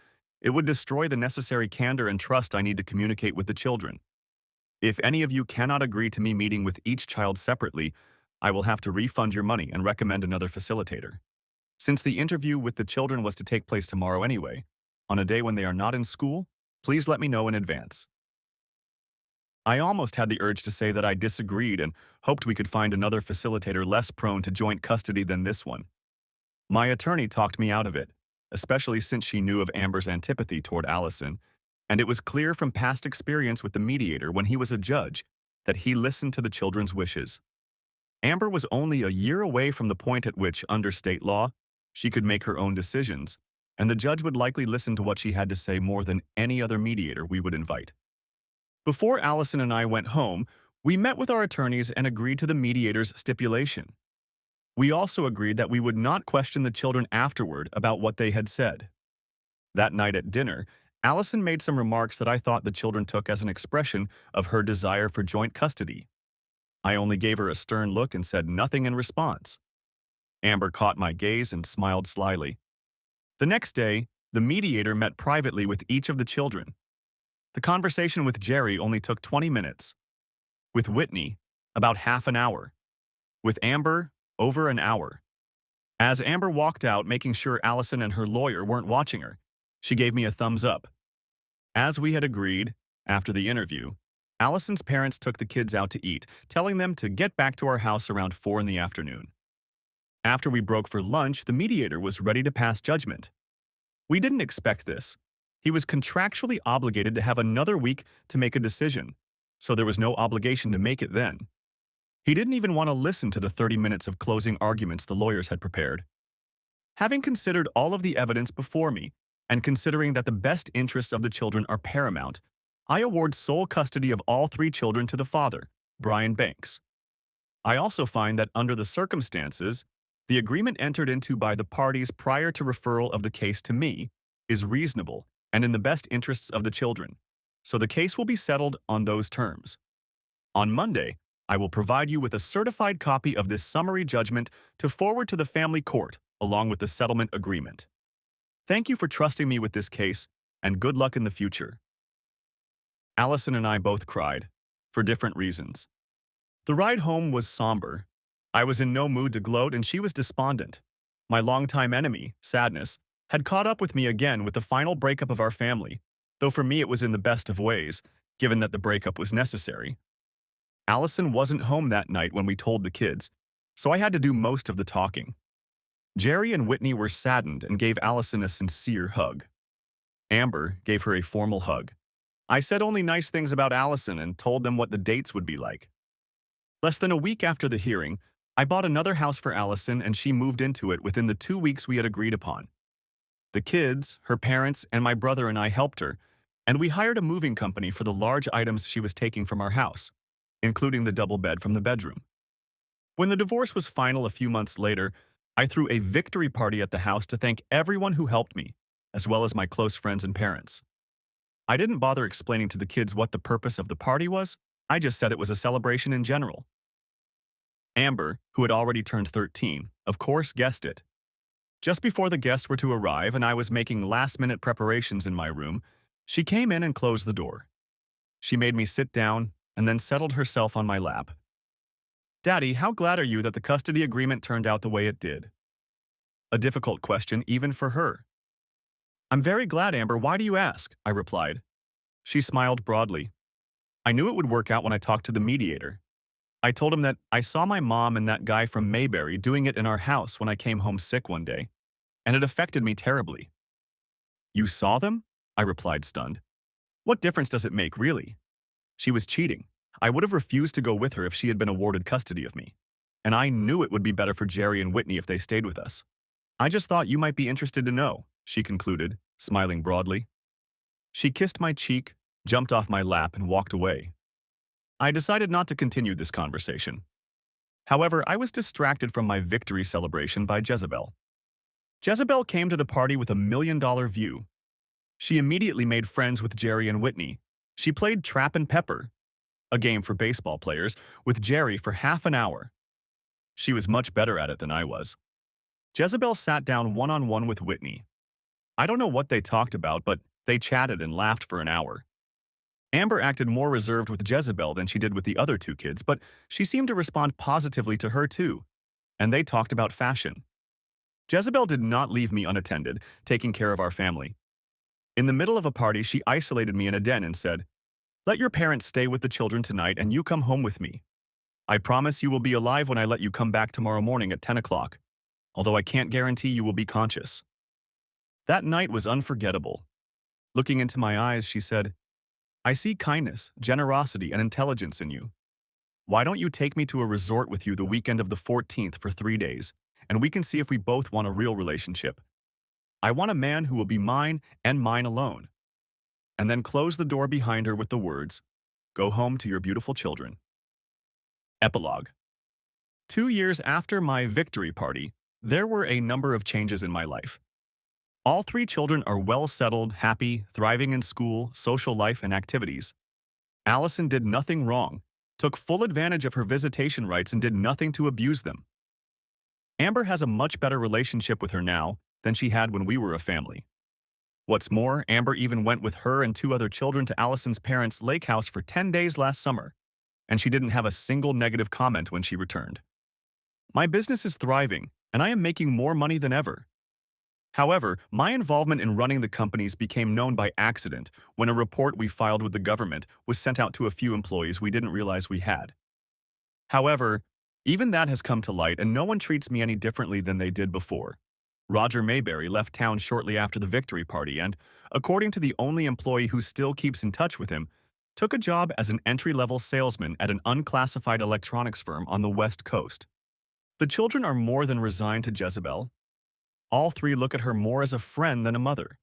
it would destroy the necessary candor and trust I need to communicate with the children. If any of you cannot agree to me meeting with each child separately, I will have to refund your money and recommend another facilitator. Since the interview with the children was to take place tomorrow anyway, on a day when they are not in school, please let me know in advance. I almost had the urge to say that I disagreed and hoped we could find another facilitator less prone to joint custody than this one. My attorney talked me out of it, especially since she knew of Amber's antipathy toward Allison, and it was clear from past experience with the mediator when he was a judge that he listened to the children's wishes. Amber was only a year away from the point at which, under state law, she could make her own decisions, and the judge would likely listen to what she had to say more than any other mediator we would invite. Before Allison and I went home, we met with our attorneys and agreed to the mediator's stipulation. We also agreed that we would not question the children afterward about what they had said. That night at dinner, Allison made some remarks that I thought the children took as an expression of her desire for joint custody. I only gave her a stern look and said nothing in response. Amber caught my gaze and smiled slyly. The next day, the mediator met privately with each of the children. The conversation with Jerry only took 20 minutes. With Whitney, about half an hour. With Amber, over an hour. As Amber walked out, making sure Allison and her lawyer weren't watching her, she gave me a thumbs up. As we had agreed, after the interview, Allison's parents took the kids out to eat, telling them to get back to our house around 4 in the afternoon. After we broke for lunch, the mediator was ready to pass judgment. We didn't expect this. He was contractually obligated to have another week to make a decision, so there was no obligation to make it then. He didn't even want to listen to the 30 minutes of closing arguments the lawyers had prepared. Having considered all of the evidence before me, and considering that the best interests of the children are paramount, I award sole custody of all 3 children to the father, Brian Banks. I also find that under the circumstances, the agreement entered into by the parties prior to referral of the case to me is reasonable and in the best interests of the children, so the case will be settled on those terms. On Monday, I will provide you with a certified copy of this summary judgment to forward to the family court, along with the settlement agreement. Thank you for trusting me with this case, and good luck in the future. Allison and I both cried, for different reasons. The ride home was somber. I was in no mood to gloat, and she was despondent. My longtime enemy, sadness, had caught up with me again with the final breakup of our family, though for me it was in the best of ways, given that the breakup was necessary. Allison wasn't home that night when we told the kids, so I had to do most of the talking. Jerry and Whitney were saddened and gave Allison a sincere hug. Amber gave her a formal hug. I said only nice things about Allison and told them what the dates would be like. Less than a week after the hearing, I bought another house for Allison and she moved into it within the 2 weeks we had agreed upon. The kids, her parents, and my brother and I helped her, and we hired a moving company for the large items she was taking from our house, including the double bed from the bedroom. When the divorce was final a few months later, I threw a victory party at the house to thank everyone who helped me, as well as my close friends and parents. I didn't bother explaining to the kids what the purpose of the party was, I just said it was a celebration in general. Amber, who had already turned 13, of course guessed it. Just before the guests were to arrive and I was making last-minute preparations in my room, she came in and closed the door. She made me sit down and then settled herself on my lap. "Daddy, how glad are you that the custody agreement turned out the way it did?" A difficult question even for her. "I'm very glad, Amber. Why do you ask?" I replied. She smiled broadly. "I knew it would work out when I talked to the mediator. I told him that I saw my mom and that guy from Mayberry doing it in our house when I came home sick one day, and it affected me terribly." "You saw them?" I replied, stunned. "What difference does it make, really?" She was cheating. I would have refused to go with her if she had been awarded custody of me. And I knew it would be better for Jerry and Whitney if they stayed with us. "I just thought you might be interested to know," she concluded, smiling broadly. She kissed my cheek, jumped off my lap, and walked away. I decided not to continue this conversation. However, I was distracted from my victory celebration by Jezebel. Jezebel came to the party with $1 million view. She immediately made friends with Jerry and Whitney. She played Trap and Pepper. a game for baseball players, with Jerry for half an hour. She was much better at it than I was. Jezebel sat down one-on-one with Whitney. I don't know what they talked about, but they chatted and laughed for an hour. Amber acted more reserved with Jezebel than she did with the other two kids, but she seemed to respond positively to her too, and they talked about fashion. Jezebel did not leave me unattended, taking care of our family. In the middle of a party, she isolated me in a den and said, "Let your parents stay with the children tonight and you come home with me. I promise you will be alive when I let you come back tomorrow morning at 10 o'clock, although I can't guarantee you will be conscious." That night was unforgettable. Looking into my eyes, she said, "I see kindness, generosity, and intelligence in you. Why don't you take me to a resort with you the weekend of the 14th for 3 days, and we can see if we both want a real relationship. I want a man who will be mine and mine alone." And then closed the door behind her with the words, "Go home to your beautiful children." Epilogue. 2 years after my victory party, there were a number of changes in my life. All three children are well settled, happy, thriving in school, social life, and activities. Allison did nothing wrong, took full advantage of her visitation rights, and did nothing to abuse them. Amber has a much better relationship with her now than she had when we were a family. What's more, Amber even went with her and two other children to Allison's parents' lake house for 10 days last summer, and she didn't have a single negative comment when she returned. My business is thriving, and I am making more money than ever. However, my involvement in running the companies became known by accident when a report we filed with the government was sent out to a few employees we didn't realize we had. However, even that has come to light and no one treats me any differently than they did before. Roger Mayberry left town shortly after the victory party and, according to the only employee who still keeps in touch with him, took a job as an entry-level salesman at an unclassified electronics firm on the West Coast. The children are more than resigned to Jezebel. All three look at her more as a friend than a mother,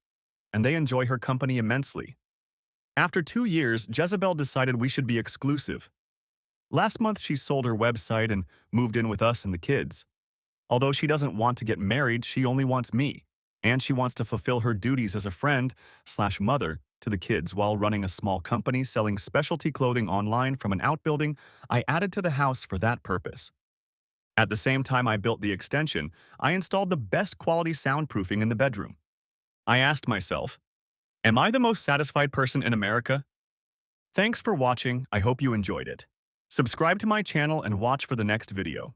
and they enjoy her company immensely. After 2 years, Jezebel decided we should be exclusive. Last month, she sold her website and moved in with us and the kids. Although she doesn't want to get married, she only wants me, and she wants to fulfill her duties as a friend/mother to the kids while running a small company selling specialty clothing online from an outbuilding I added to the house for that purpose. At the same time I built the extension, I installed the best quality soundproofing in the bedroom. I asked myself, am I the most satisfied person in America? Thanks for watching. I hope you enjoyed it. Subscribe to my channel and watch for the next video.